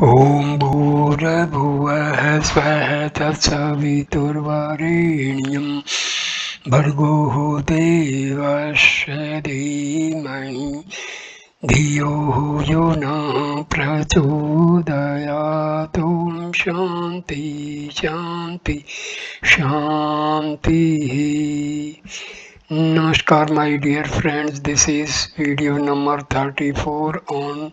ॐ भूर्भुवः स्वः तत्सवितुर्वरेण्यं भर्गो देवस्य धीमहि धियो यो न प्रचोदयात् ॐ शान्ति शान्ति शान्तिः. Namaskar my dear friends, this is video number 34 on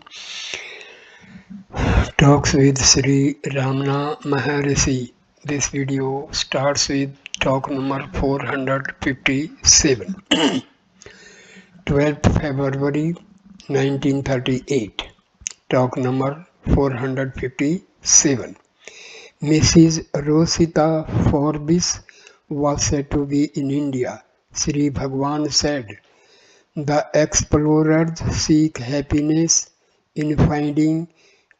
Talks with Sri Ramana Maharshi. This video starts with talk number 457. 12th February 1938. Talk number 457. Mrs. Rosita Forbes was said to be in India. Sri Bhagwan said, "The explorers seek happiness in finding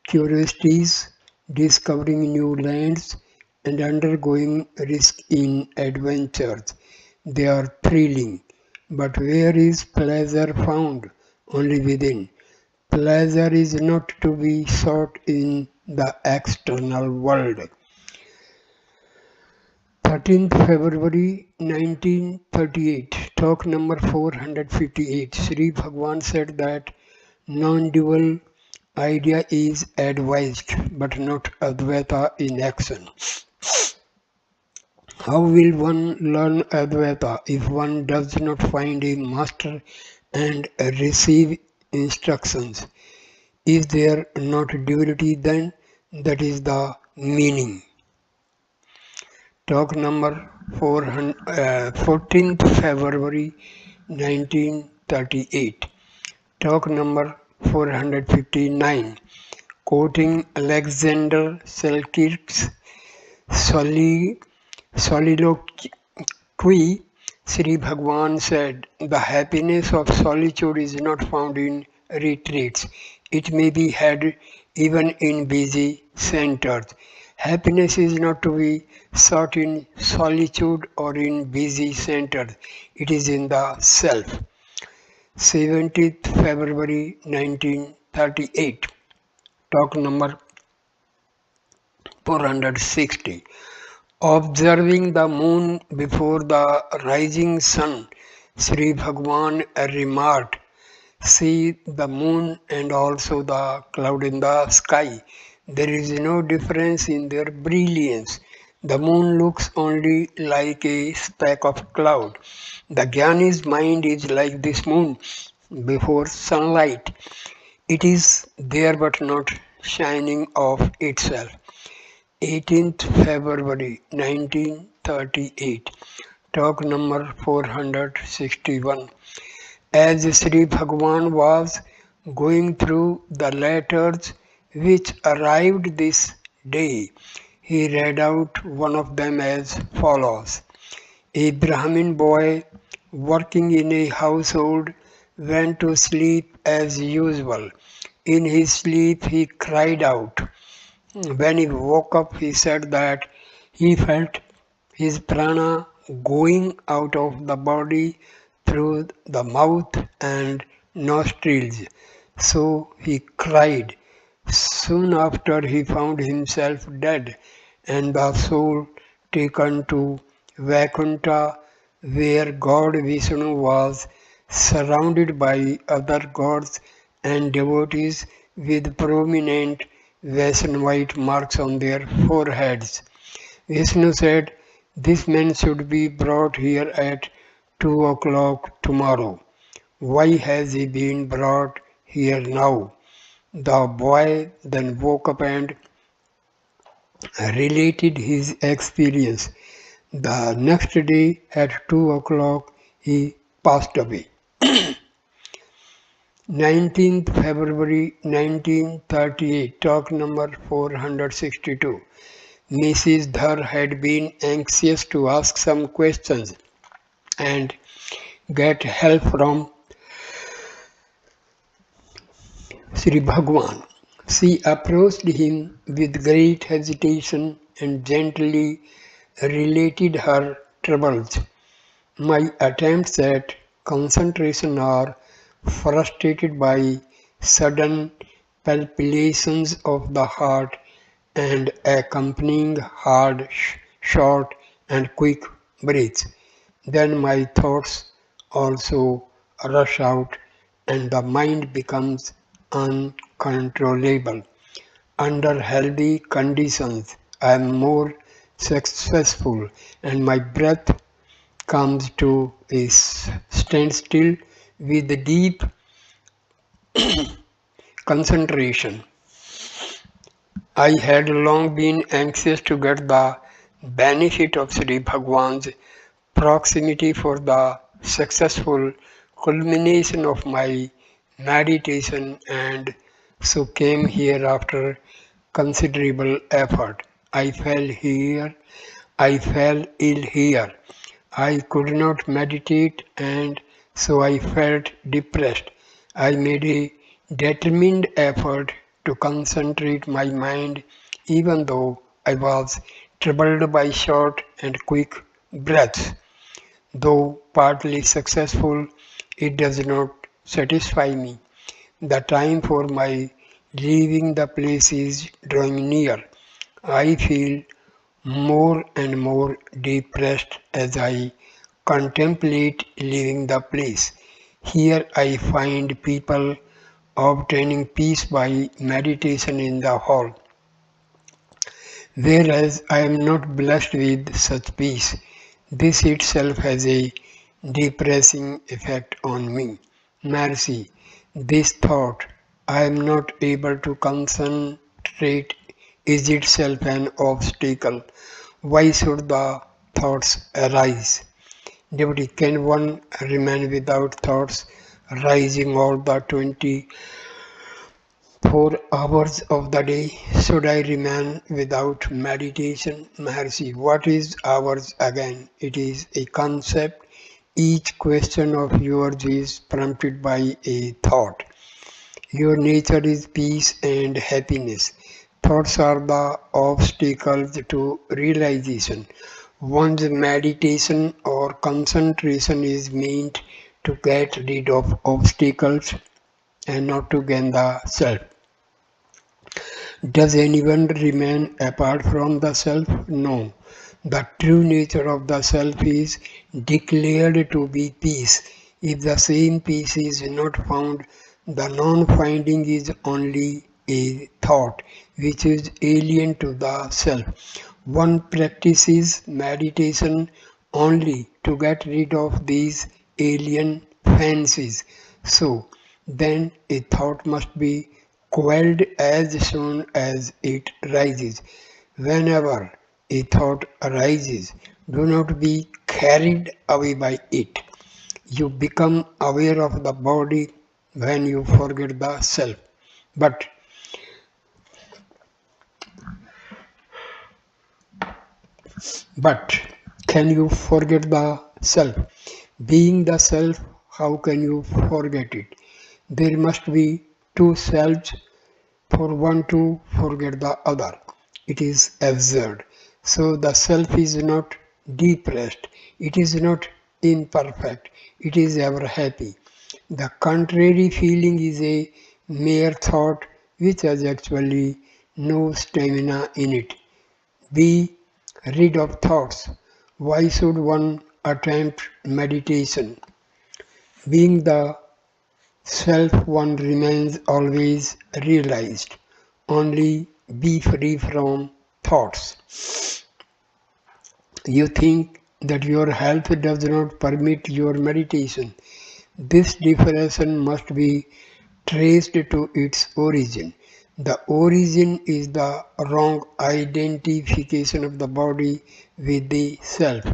curiosities, discovering new lands, and undergoing risk in adventures. They are thrilling. But where is pleasure found? Only within. Pleasure is not to be sought in the external world." 13th February 1938, talk number 458. Sri Bhagwan said that non-dual idea is advised, but not Advaita in action. How will one learn Advaita if one does not find a master and receive instructions? Is there not duality then? That is the meaning. Talk number 14th February 1938. Talk number 459. Quoting Alexander Selkirk's soliloquy, Sri Bhagwan said, "The happiness of solitude is not found in retreats. It may be had even in busy centers. Happiness is not to be sought in solitude or in busy centers. It is in the self." 17th February 1938. Talk number 460. Observing the moon before the rising sun, Sri Bhagwan remarked, "See the moon and also the cloud in the sky. There is no difference in their brilliance. The moon looks only like a speck of cloud. The Jnani's mind is like this moon before sunlight. It is there but not shining of itself." 18th February 1938. Talk number 461. As Sri Bhagwan was going through the letters which arrived this day, he read out one of them as follows. A Brahmin boy working in a household went to sleep as usual. In his sleep he cried out. When he woke up, he said that he felt his prana going out of the body through the mouth and nostrils. So he cried. Soon after, he found himself dead and the soul taken to Vaikuntha, where God Vishnu was surrounded by other gods and devotees with prominent Vaishnavite marks on their foreheads. Vishnu said, "This man should be brought here at 2 o'clock tomorrow. Why has he been brought here now?" The boy then woke up and related his experience. The next day at 2 o'clock he passed away. 19th February 1938, talk number 462. Mrs. Dhar had been anxious to ask some questions and get help from Sri Bhagwan. She approached him with great hesitation and gently related her troubles. "My attempts at concentration are frustrated by sudden palpitations of the heart and accompanying hard, short, and quick breaths. Then my thoughts also rush out and the mind becomes uncontrollable. Under healthy conditions, I am more successful and my breath comes to a standstill with deep concentration. I had long been anxious to get the benefit of Sri Bhagwan's proximity for the successful culmination of my meditation and so came here after considerable effort. I fell ill here. I could not meditate and so I felt depressed. I made a determined effort to concentrate my mind even though I was troubled by short and quick breaths. Though partly successful, it does not satisfy me. The time for my leaving the place is drawing near. I feel more and more depressed as I contemplate leaving the place. Here I find people obtaining peace by meditation in the hall, whereas I am not blessed with such peace. This itself has a depressing effect on me. Mercy, this thought, I am not able to concentrate, is itself an obstacle. Why should the thoughts arise? Devotee, can one remain without thoughts rising all the 24 hours of the day? Should I remain without meditation? Maharshi, what is ours again? It is a concept. Each question of yours is prompted by a thought. Your nature is peace and happiness. Thoughts are the obstacles to realization. One's meditation or concentration is meant to get rid of obstacles and not to gain the self. Does anyone remain apart from the self? No. The true nature of the self is declared to be peace. If the same peace is not found, the non-finding is only a thought which is alien to the self. One practices meditation only to get rid of these alien fancies. So, then a thought must be quelled as soon as it rises. Whenever a thought arises, do not be carried away by it. You become aware of the body when you forget the self. But But can you forget the self? Being the self, how can you forget it? There must be two selves for one to forget the other. It is absurd. So the self is not depressed, it is not imperfect, it is ever happy. The contrary feeling is a mere thought which has actually no stamina in it. Be rid of thoughts. Why should one attempt meditation? Being the self, one remains always realized. Only be free from thoughts. You think that your health does not permit your meditation. This depression must be traced to its origin. The origin is the wrong identification of the body with the self.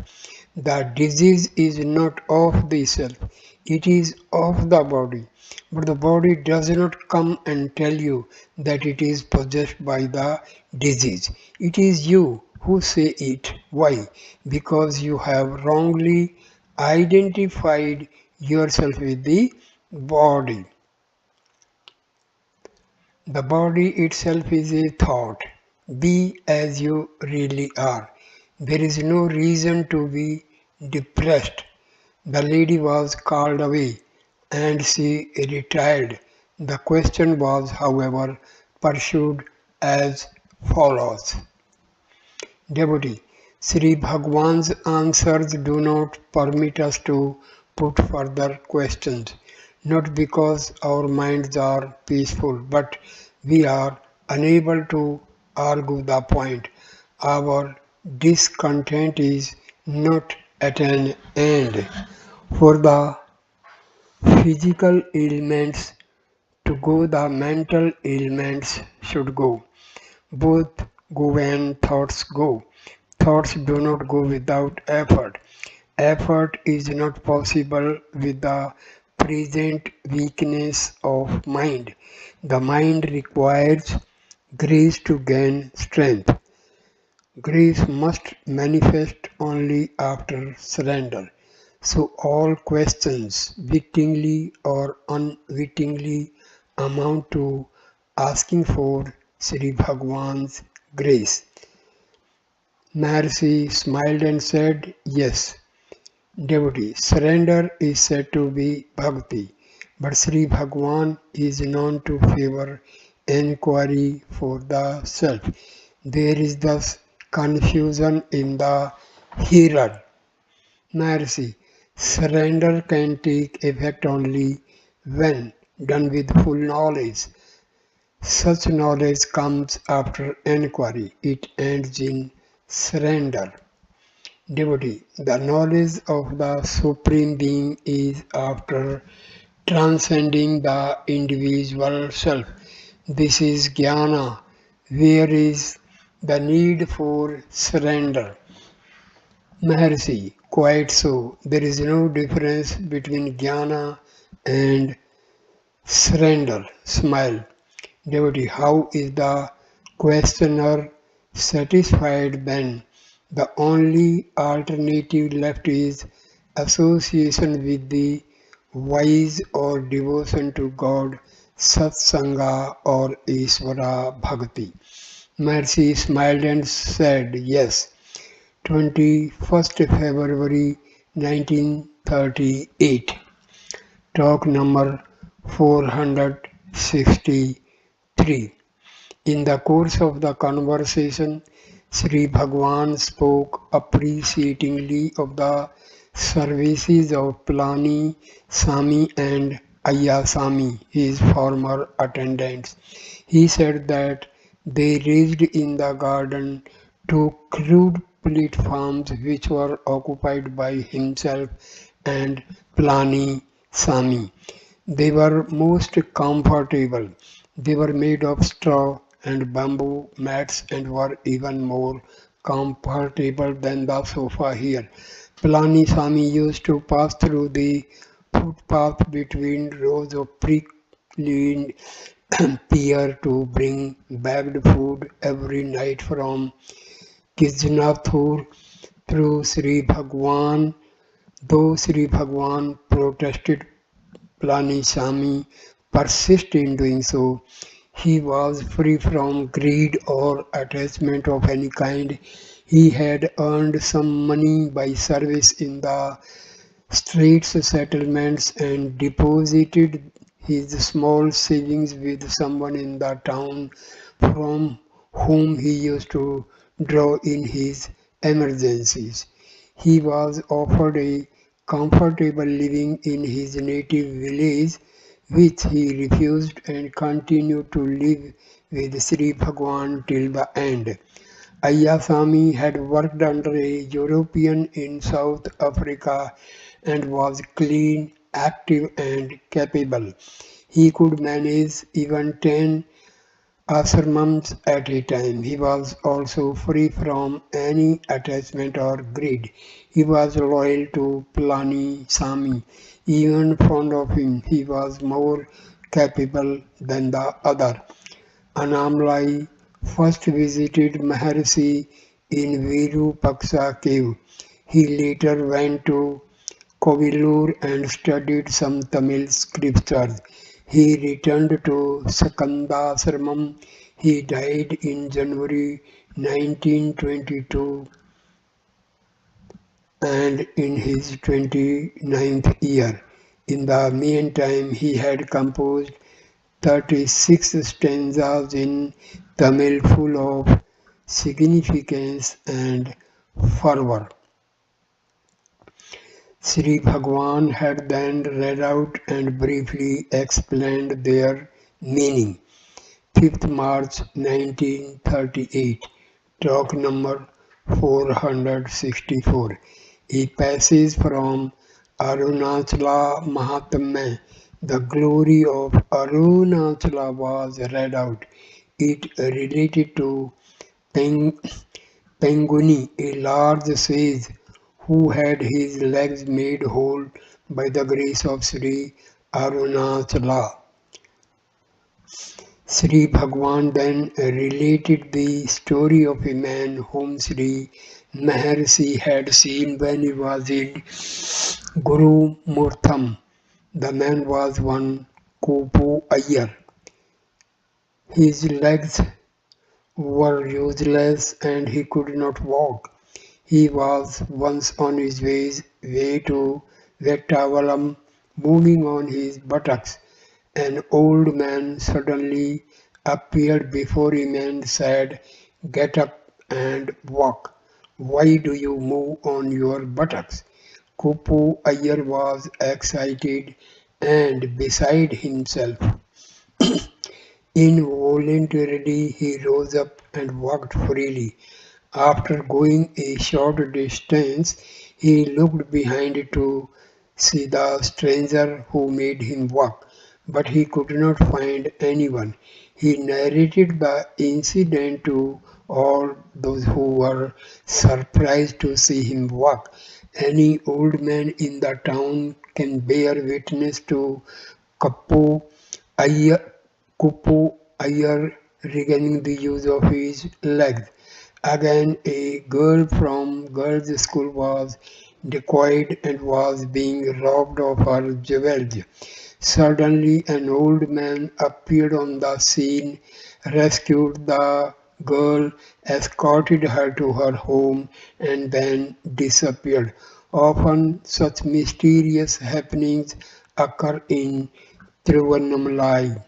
The disease is not of the self, it is of the body. But the body does not come and tell you that it is possessed by the disease. It is you who say it. Why? Because you have wrongly identified yourself with the body. The body itself is a thought. Be as you really are. There is no reason to be depressed. The lady was called away and she retired. The question was, however, pursued as follows. Devotee, Sri Bhagwan's answers do not permit us to put further questions, not because our minds are peaceful, but we are unable to argue the point. Our discontent is not at an end. For the physical ailments to go, the mental ailments should go. Both go when thoughts go. Thoughts do not go without effort. Effort is not possible with the present weakness of mind. The mind requires grace to gain strength. Grace must manifest only after surrender. So all questions, wittingly or unwittingly, amount to asking for Sri Bhagwan's grace. Maharshi smiled and said, yes, devotee, surrender is said to be bhakti, but Sri Bhagwan is known to favor enquiry for the self. There is thus confusion in the hearer. Maharshi, surrender can take effect only when done with full knowledge. Such knowledge comes after enquiry. It ends in surrender. Devotee, the knowledge of the Supreme Being is after transcending the individual self. This is jnana. Where is the need for surrender? Maharshi, quite so. There is no difference between jnana and surrender. Smile. Devotee, how is the questioner satisfied then? The only alternative left is association with the wise or devotion to God, satsanga or Ishvara Bhakti. Mercy smiled and said, yes. 21st February 1938. Talk number 463. In the course of the conversation, Sri Bhagwan spoke appreciatingly of the services of Plani, Sami and Ayasami, his former attendants. He said that they raised in the garden two crude platforms which were occupied by himself and Plani Sami. They were most comfortable. They were made of straw and bamboo mats and were even more comfortable than the sofa here. Palani Swami used to pass through the footpath between rows of prickly pear to bring bagged food every night from Kijnathur through Sri Bhagwan. Though Sri Bhagwan protested, Palaniswami persisted in doing so. He was free from greed or attachment of any kind. He had earned some money by service in the streets settlements and deposited his small savings with someone in the town from whom he used to draw in his emergencies. He was offered a comfortable living in his native village, which he refused and continued to live with Sri Bhagwan till the end. Ayasami had worked under a European in South Africa and was clean, active and capable. He could manage even 10 ashramams at a time. He was also free from any attachment or greed. He was loyal to Plani Sami, even fond of him. He was more capable than the other. Anamlai first visited Maharshi in Virupaksha cave. He later went to Kovilur and studied some Tamil scriptures. He returned to Sakandasramam. He died in January 1922 and in his 29th year. In the meantime, he had composed 36 stanzas in Tamil full of significance and fervor. Sri Bhagwan had then read out and briefly explained their meaning. 5th March 1938, talk number 464. A passage from Arunachala Mahatmya. The glory of Arunachala was read out. It related to Peng Panguni, a large sage who had his legs made whole by the grace of Sri Arunachala. Sri Bhagwan then related the story of a man whom Sri Maharshi had seen when he was in Guru Murtham. The man was one Kupu Iyer. His legs were useless and he could not walk. He was once on his way to Vettavalam, moving on his buttocks. An old man suddenly appeared before him and said, "Get up and walk. Why do you move on your buttocks?" Kupu Iyer was excited and beside himself. Involuntarily he rose up and walked freely. After going a short distance, he looked behind to see the stranger who made him walk, but he could not find anyone. He narrated the incident to all those who were surprised to see him walk. Any old man in the town can bear witness to Kappu Iyer, Kupu Iyer regaining the use of his legs. Again, a girl from girls' school was decoyed and was being robbed of her jewels. Suddenly, an old man appeared on the scene, rescued the girl, escorted her to her home, and then disappeared. Often, such mysterious happenings occur in Tiruvannamalai.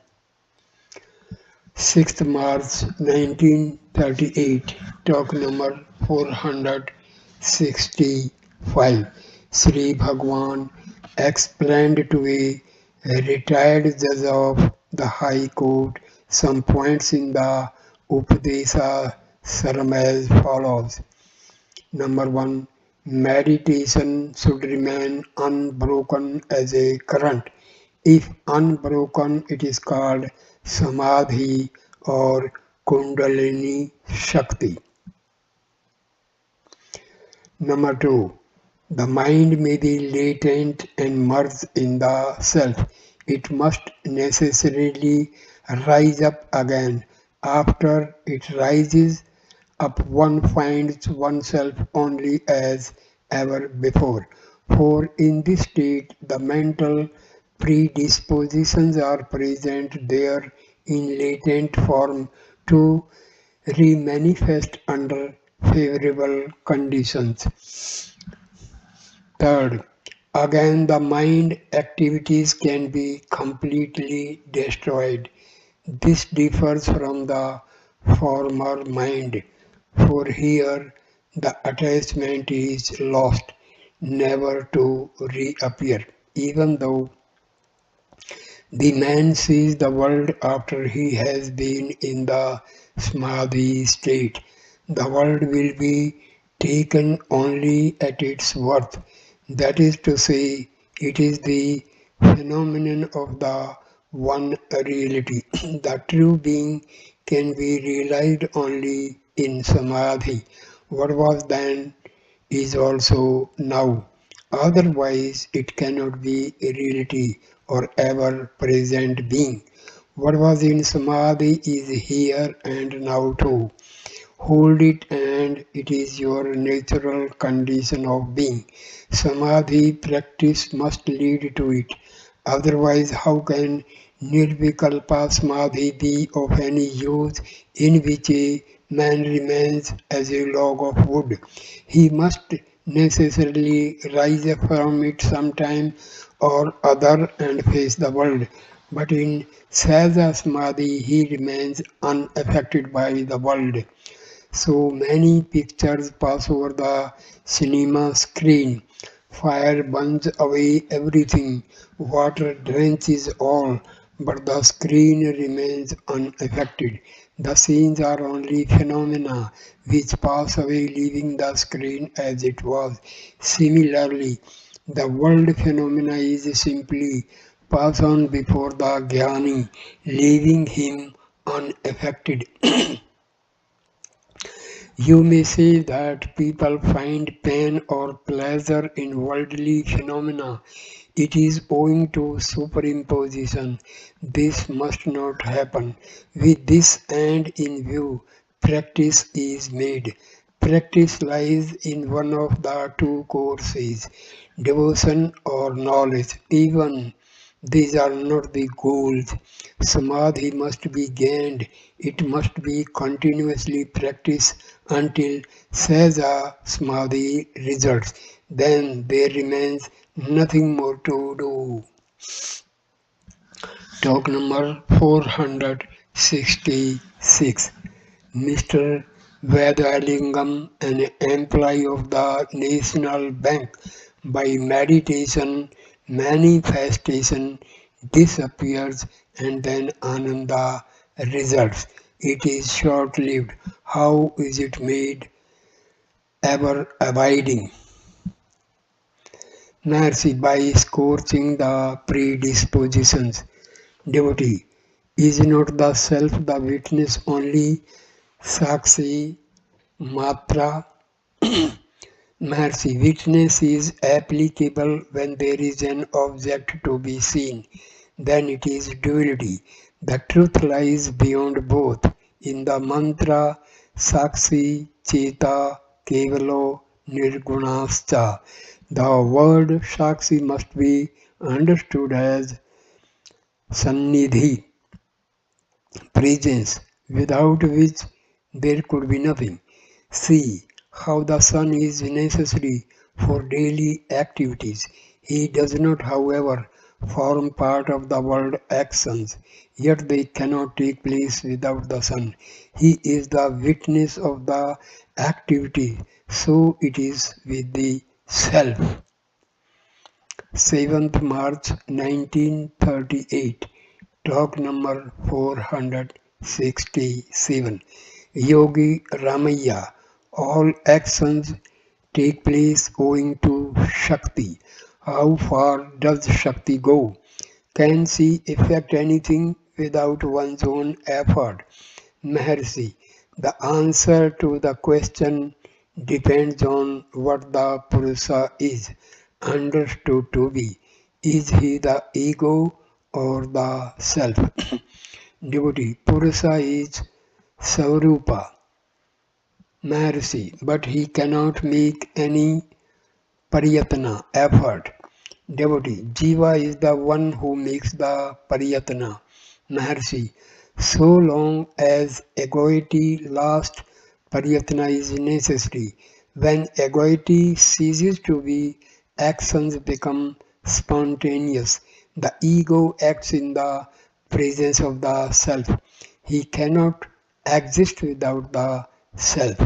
6th March 1938, talk number 465. Sri Bhagwan explained to a retired judge of the High Court some points in the Upadesa Saram as follows. Number 1. Meditation should remain unbroken as a current. If unbroken, it is called Samadhi or Kundalini Shakti. Number 2. The mind may be latent and merged in the self. It must necessarily rise up again. After it rises up, one finds oneself only as ever before. For in this state, the mental predispositions are present there in latent form to re-manifest under favorable conditions. Third, again the mind activities can be completely destroyed. This differs from the former mind, for here the attachment is lost, never to reappear, even though the man sees the world after he has been in the samadhi state. The world will be taken only at its worth. That is to say, it is the phenomenon of the one reality. The true being can be realized only in samadhi. What was then is also now. Otherwise, it cannot be a reality or ever present being. What was in samadhi is here and now too. Hold it and it is your natural condition of being. Samadhi practice must lead to it. Otherwise, how can Nirvikalpa Samadhi be of any use in which a man remains as a log of wood? He must necessarily rise up from it sometime or other and face the world. But in Sahaja Samadhi, he remains unaffected by the world. So many pictures pass over the cinema screen. Fire burns away everything, water drenches all, but the screen remains unaffected. The scenes are only phenomena which pass away, leaving the screen as it was. Similarly, the world phenomena is simply pass on before the Jnani, leaving him unaffected. You may say that people find pain or pleasure in worldly phenomena. It is owing to superimposition. This must not happen. With this end in view, practice is made. Practice lies in one of the two courses, devotion or knowledge. Even these are not the goals. Samadhi must be gained. It must be continuously practiced until Sahaja Samadhi results. Then there remains nothing more to do. Talk number 466. Mr. Vedalingam, an employee of the National Bank, by meditation, manifestation disappears and then Ananda results. It is short lived. How is it made ever abiding? Mercy by scorching the predispositions. Devotee, is not the self the witness only? Sakshi Matra. Mercy, witness is applicable when there is an object to be seen. Then it is duality. The truth lies beyond both. In the mantra Sakshi Cheta Kevalo Nirgunascha, the word Sakshi must be understood as Sannidhi, presence, without which there could be nothing. See how the sun is necessary for daily activities. He does not, however, form part of the world actions, yet they cannot take place without the sun. He is the witness of the activity, so it is with the self. 7th March 1938. Talk number 467. Yogi Ramaya. All actions take place owing to Shakti. How far does Shakti go? Can she effect anything without one's own effort? Maharshi. The answer to the question depends on what the Purusa is understood to be. Is he the ego or the self? Devotee, Purusa is Swarupa, Maharshi, but he cannot make any Pariyatana, effort. Devotee, Jiva is the one who makes the Pariyatana, Maharshi. So long as egoity lasts, Pariyatana is necessary. When egoity ceases to be, actions become spontaneous. The ego acts in the presence of the self. He cannot exist without the self.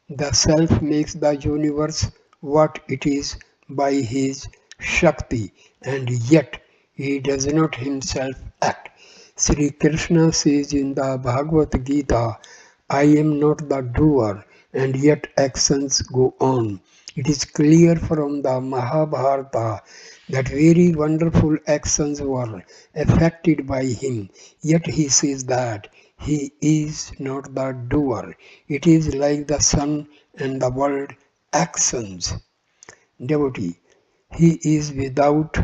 The self makes the universe what it is by his Shakti, and yet he does not himself act. Sri Krishna says in the Bhagavad Gita, I am not the doer, and yet actions go on. It is clear from the Mahabharata that very wonderful actions were effected by him, yet he says that he is not the doer. It is like the sun and the world actions. Devotee, he is without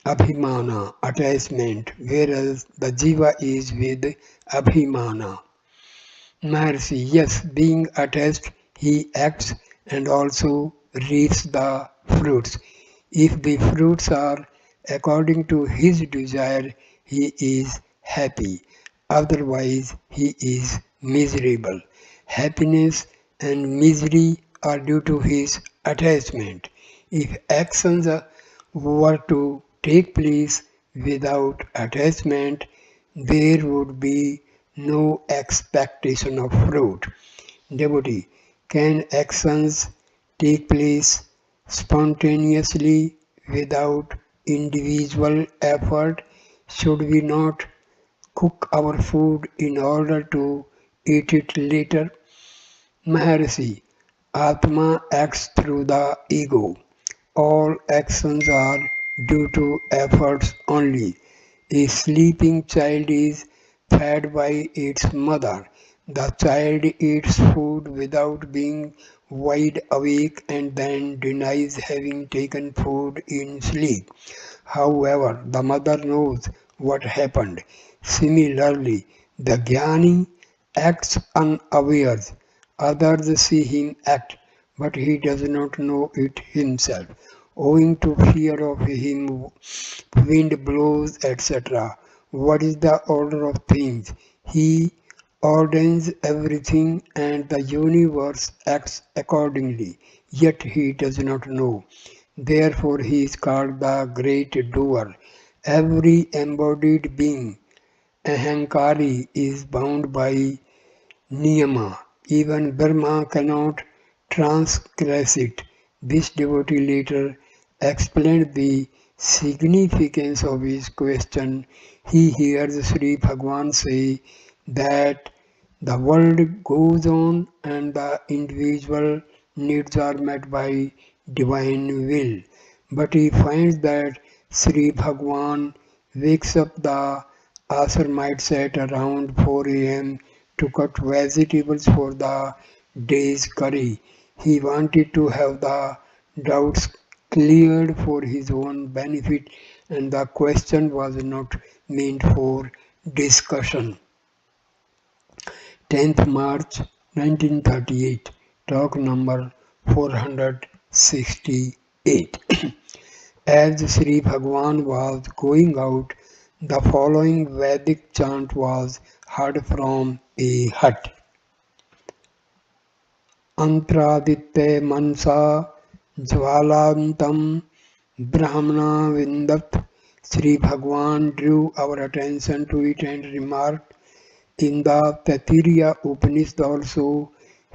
abhimana, attachment, whereas the jiva is with abhimana. Maharshi, yes, being attached, he acts and also reaps the fruits. If the fruits are according to his desire, he is happy. Otherwise, he is miserable. Happiness and misery are due to his attachment. If actions were to take place Without attachment, there would be no expectation of fruit. Devotee, can actions take place spontaneously without individual effort? Should we not cook our food in order to eat it later? Maharshi, Atma acts through the ego. All actions are due to efforts only. A sleeping child is fed by its mother. The child eats food without being wide awake and then denies having taken food in sleep. However, the mother knows what happened. Similarly, the Jnani acts unawares. Others see him act, but he does not know it himself, owing to fear of him, wind blows, etc. What is the order of things? He ordains everything and the universe acts accordingly, yet he does not know. Therefore he is called the great doer. Every embodied being, Ahankari, is bound by niyama. Even Brahma cannot transgress it. This devotee later explained the significance of his question. He hears Sri Bhagwan say that the world goes on and the individual needs are met by divine will. But he finds that Sri Bhagwan wakes up the Asramites at around 4 a.m. to cut vegetables for the day's curry. He wanted to have the doubts cleared for his own benefit, and the question was not meant for discussion. 10th March 1938, talk number 468. As Sri Bhagwan was going out, the following Vedic chant was heard from a hut. Antraditya mansa jvalantam brahmana vindat. Sri Bhagwan drew our attention to it and remarked, in the Taittiriya Upanishad also,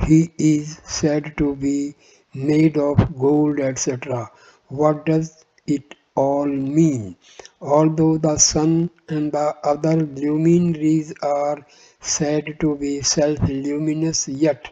he is said to be made of gold, etc. What does it all mean? Although the sun and the other luminaries are said to be self-luminous, yet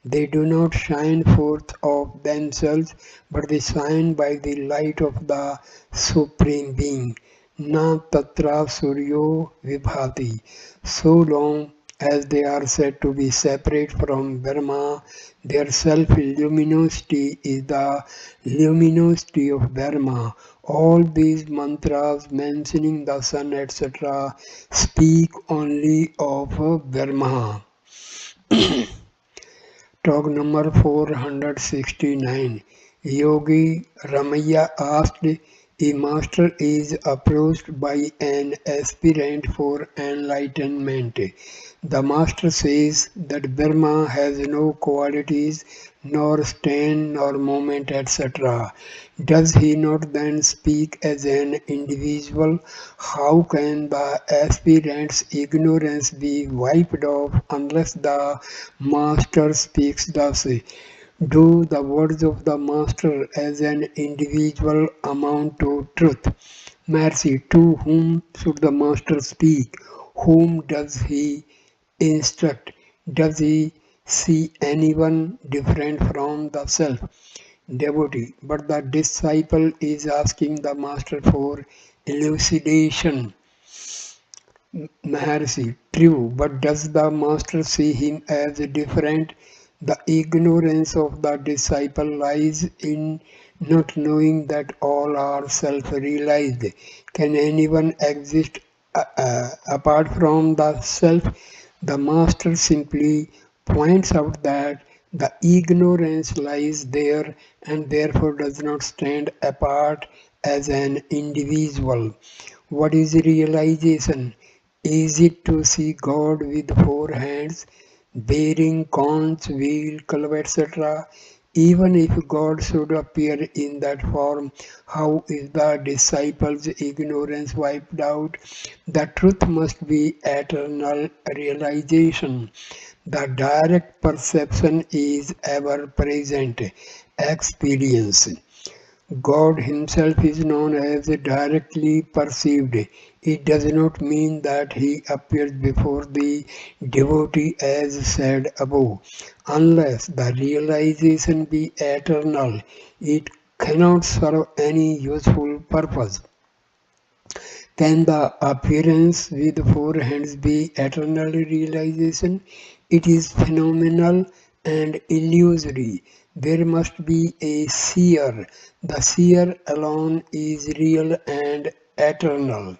they do not shine forth of themselves, but they shine by the light of the Supreme Being. Na tatra suryo vibhati. So long as they are said to be separate from Brahma, their self-luminosity is the luminosity of Brahma. All these mantras mentioning the sun, etc., speak only of Brahma. Talk number 469. Yogi Ramaya asked, a master is approached by an aspirant for enlightenment. The master says that Brahma has no qualities, nor stand, nor moment, etc. Does he not then speak as an individual? How can the aspirant's ignorance be wiped off unless the master speaks thus? Do the words of the master as an individual amount to truth? Mercy, to whom should the master speak? Whom does he instruct? Does he see anyone different from the self? Devotee, but the disciple is asking the master for elucidation. Maharshi, true, but does the master see him as different? The ignorance of the disciple lies in not knowing that all are self-realized. Can anyone exist apart from the self? The master simply points out that the ignorance lies there and therefore does not stand apart as an individual. What is realization? Is it to see God with four hands, bearing conch, wheel, club, etc.? Even if God should appear in that form, how is the disciples' ignorance wiped out? The truth must be eternal realization. The direct perception is ever present experience. God Himself is known as directly perceived. It does not mean that He appears before the devotee as said above. Unless the realization be eternal, it cannot serve any useful purpose. Can the appearance with four hands be eternal realization? It is phenomenal and illusory. There must be a seer. The seer alone is real and eternal.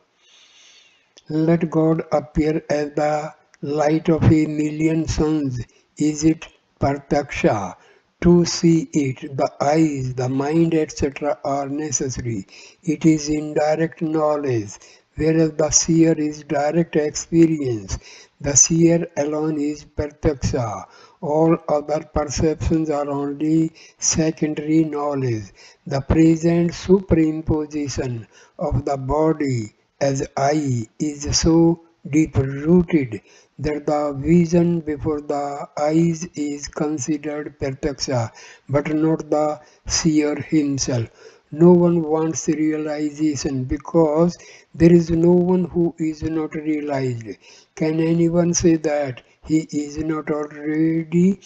Let God appear as the light of a million suns. Is it Pratyaksha? To see it, the eyes, the mind, etc. are necessary. It is indirect knowledge, whereas the seer is direct experience. The seer alone is Pratyaksha. All other perceptions are only secondary knowledge. The present superimposition of the body as I is so deep rooted that the vision before the eyes is considered pratyaksha, but not the seer himself. No one wants realization because there is no one who is not realized. Can anyone say that he is not already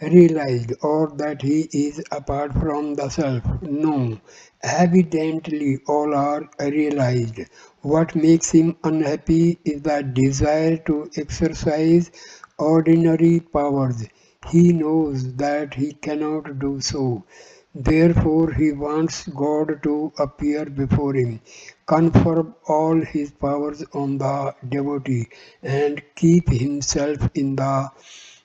realized or that he is apart from the self? No. Evidently, all are realized. What makes him unhappy is the desire to exercise ordinary powers. He knows that he cannot do so. Therefore, he wants God to appear before him, confer all his powers on the devotee, and keep himself in the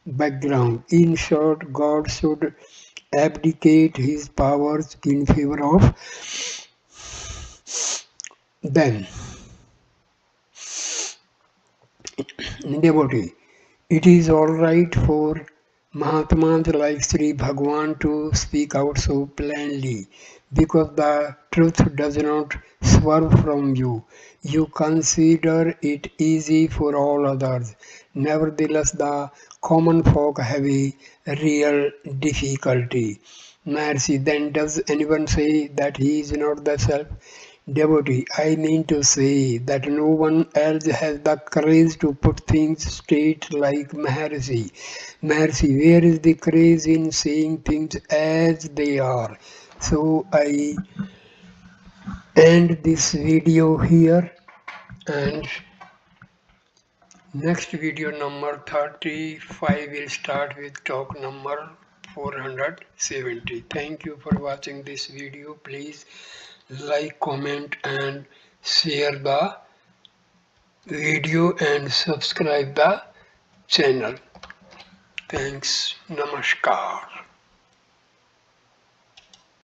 background. In short, God should abdicate his powers in favor of them. Devotee. It is alright for Mahatmas like Sri Bhagwan to speak out so plainly because the truth does not swerve from you. You consider it easy for all others. Nevertheless, the common folk have a real difficulty. Maharshi, then does anyone say that he is not the self? Devotee, I mean to say that no one else has the courage to put things straight like Maharshi. Maharshi, where is the courage in saying things as they are? So I end this video here, and next video number 35 will start with talk number 470. Thank you for watching this video. Please like, comment and share the video and subscribe the channel. Thanks. Namaskar.